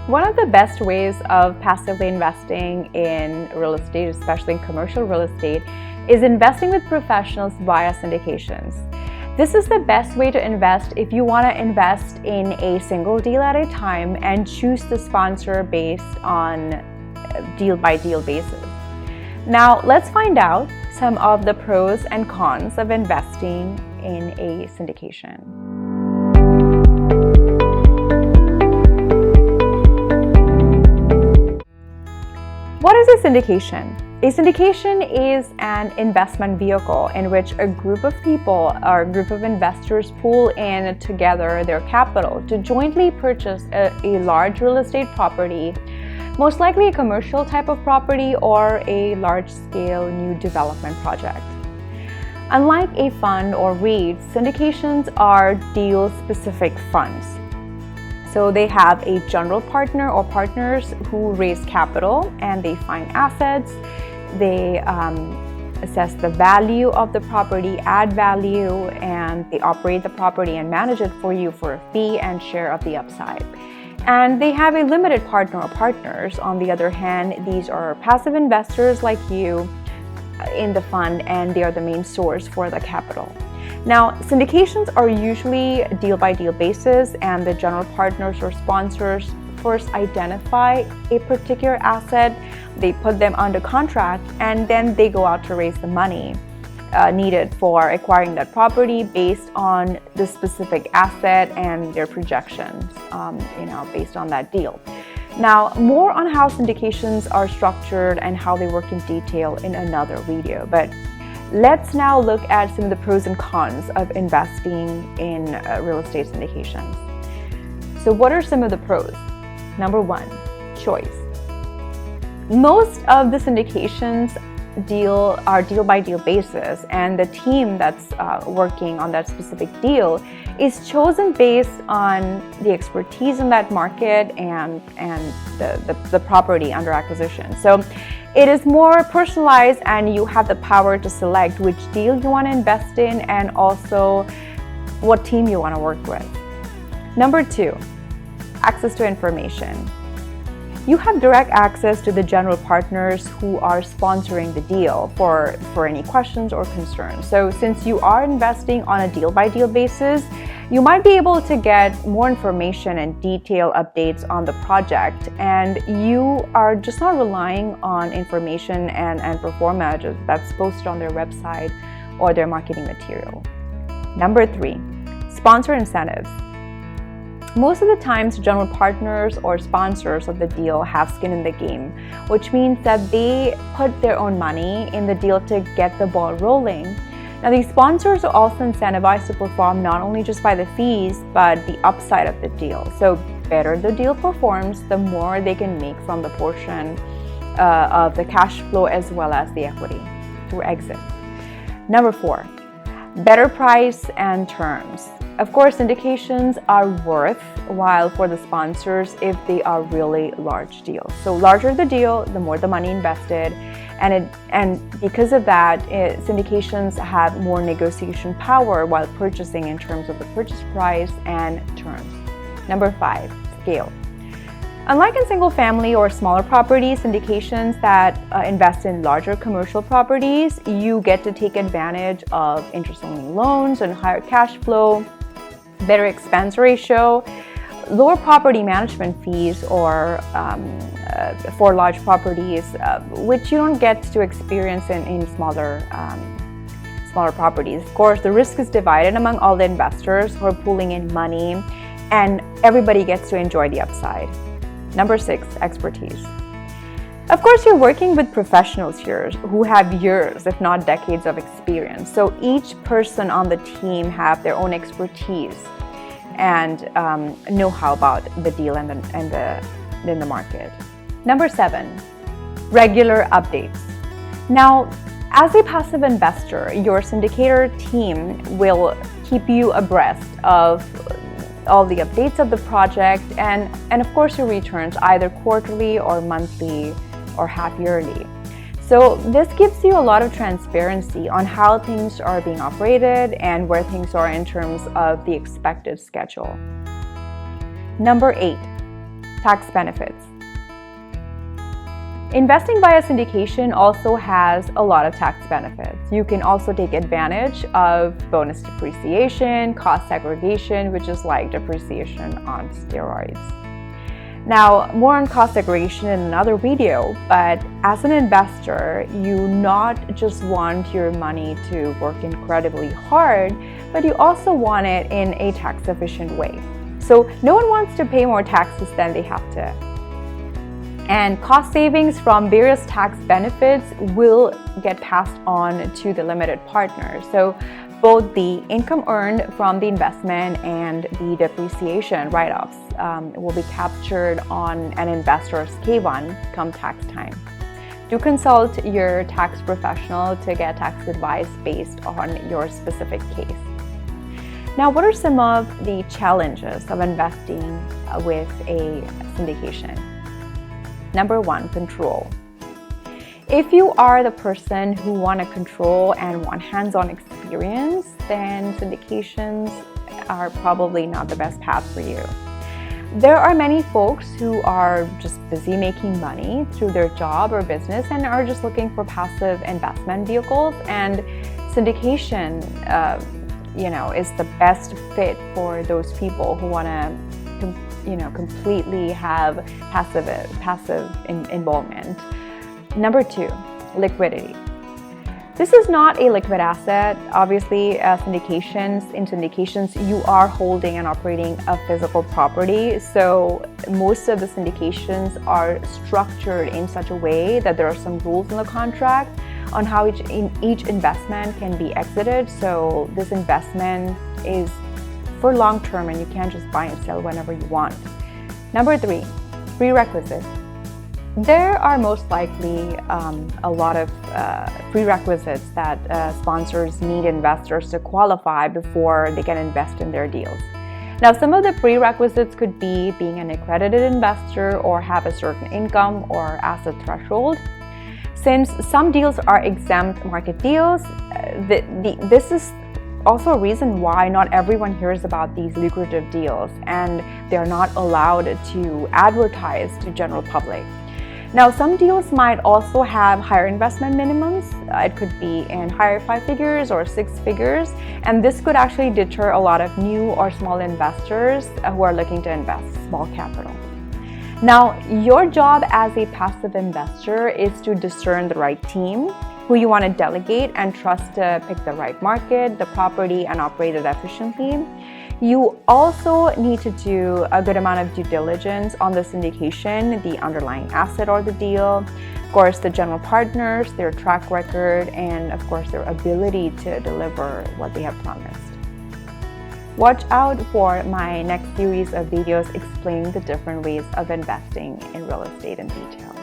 One of the best ways of passively investing in real estate, especially in commercial real estate, is investing with professionals via syndications. This is the best way to invest if you want to invest in a single deal at a time and choose the sponsor based on a deal-by-deal basis. Now, let's find out some of the pros and cons of investing in a syndication. What is a syndication? A syndication is an investment vehicle in which a group of people or a group of investors pool in together their capital to jointly purchase a large real estate property, most likely a commercial type of property or a large-scale new development project. Unlike a fund or REIT, syndications are deal-specific funds. So they have a general partner or partners who raise capital and they find assets, they assess the value of the property, add value, and they operate the property and manage it for you for a fee and share of the upside. And they have a limited partner or partners. On the other hand, these are passive investors like you in the fund, and they are the main source for the capital. Now, syndications are usually deal-by-deal basis, and the general partners or sponsors first identify a particular asset, they put them under contract, and then they go out to raise the money needed for acquiring that property based on the specific asset and their projections, based on that deal. Now, more on how syndications are structured and how they work in detail in another video, but let's now look at some of the pros and cons of investing in real estate syndications. So what are some of the pros? Number one, choice. Most of the syndications are deal-by-deal basis, and the team that's working on that specific deal is chosen based on the expertise in that market and the property under acquisition. So it is more personalized, and you have the power to select which deal you want to invest in and also what team you want to work with. Number two, access to information. You have direct access to the general partners who are sponsoring the deal for any questions or concerns. So since you are investing on a deal-by-deal basis, you might be able to get more information and detailed updates on the project, and you are just not relying on information and performance that's posted on their website or their marketing material. Number three, sponsor incentives. Most of the times, general partners or sponsors of the deal have skin in the game, which means that they put their own money in the deal to get the ball rolling. Now, these sponsors are also incentivized to perform not only just by the fees, but the upside of the deal. So, better the deal performs, the more they can make from the portion of the cash flow as well as the equity through exit. Number four, better price and terms. Of course, syndications are worthwhile for the sponsors if they are really large deals. So larger the deal, the more the money invested, and because of that, syndications have more negotiation power while purchasing in terms of the purchase price and terms. Number five, scale. Unlike in single-family or smaller properties, syndications that invest in larger commercial properties, you get to take advantage of interest-only loans and higher cash flow, better expense ratio, lower property management fees or for large properties, which you don't get to experience in smaller properties. Of course, the risk is divided among all the investors who are pooling in money, and everybody gets to enjoy the upside. Number six, expertise. Of course, you're working with professionals here who have years, if not decades of experience. So each person on the team have their own expertise and know-how about the deal and in the market. Number seven, regular updates. Now, as a passive investor, your syndicator team will keep you abreast of all the updates of the project and of course your returns, either quarterly or monthly or half yearly. So this gives you a lot of transparency on how things are being operated and where things are in terms of the expected schedule. Number 8, Tax benefits. Investing via syndication also has a lot of tax benefits. You can also take advantage of bonus depreciation, cost segregation, which is like depreciation on steroids. Now, more on cost segregation in another video, but as an investor, you not just want your money to work incredibly hard, but you also want it in a tax-efficient way. So no one wants to pay more taxes than they have to. And cost savings from various tax benefits will get passed on to the limited partners. So both the income earned from the investment and the depreciation write-offs will be captured on an investor's K-1 come tax time. Do consult your tax professional to get tax advice based on your specific case. Now, what are some of the challenges of investing with a syndication? Number 1, control. If you are the person who want to control and want hands-on experience, then syndications are probably not the best path for you. There are many folks who are just busy making money through their job or business and are just looking for passive investment vehicles, and syndication is the best fit for those people who want to completely have passive involvement. Number 2, liquidity. This is not a liquid asset. Obviously, in syndications, you are holding and operating a physical property. So most of the syndications are structured in such a way that there are some rules in the contract on how each investment can be exited. So this investment is for long term and you can't just buy and sell whenever you want. Number 3, prerequisites. There are most likely a lot of prerequisites that sponsors need investors to qualify before they can invest in their deals. Now, some of the prerequisites could be being an accredited investor or have a certain income or asset threshold. Since some deals are exempt market deals, this is also a reason why not everyone hears about these lucrative deals and they're not allowed to advertise to general public. Now, some deals might also have higher investment minimums. It could be in higher 5 figures or 6 figures, and this could actually deter a lot of new or small investors who are looking to invest small capital. Now, your job as a passive investor is to discern the right team, who you want to delegate and trust to pick the right market, the property, and operate it efficiently. You also need to do a good amount of due diligence on the syndication, the underlying asset or the deal, of course, the general partners, their track record, and of course, their ability to deliver what they have promised. Watch out for my next series of videos explaining the different ways of investing in real estate in detail.